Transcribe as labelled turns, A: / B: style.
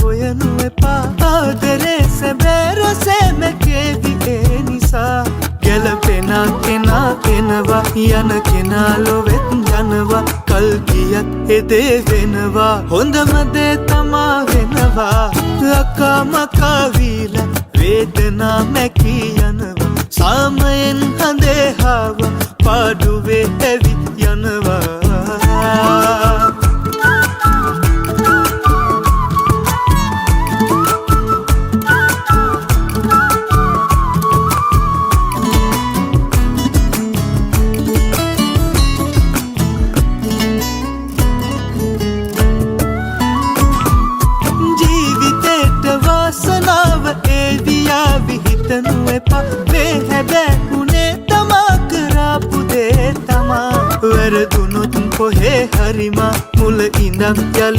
A: හොයනු එපා ආදරේ සැබෑ රසෙම කේවි ඒ නිසා ගැලපෙන කෙනා එනවා යන කෙනා ලොවෙත් යනවා කල් ගියත් එදේ වෙනවා හොඳම දේ තමා වෙනවා අකා මකා වීලා වේදනා මැකී යනවා සාමයෙන් හඳේ හාව පාඩුවේ ඇවිත් යනවා මේ හැබැකුනේ තමා කරපු දේ තමා වැරදුනොත් කොහේ හරිමා මුල ඉඳන් යලි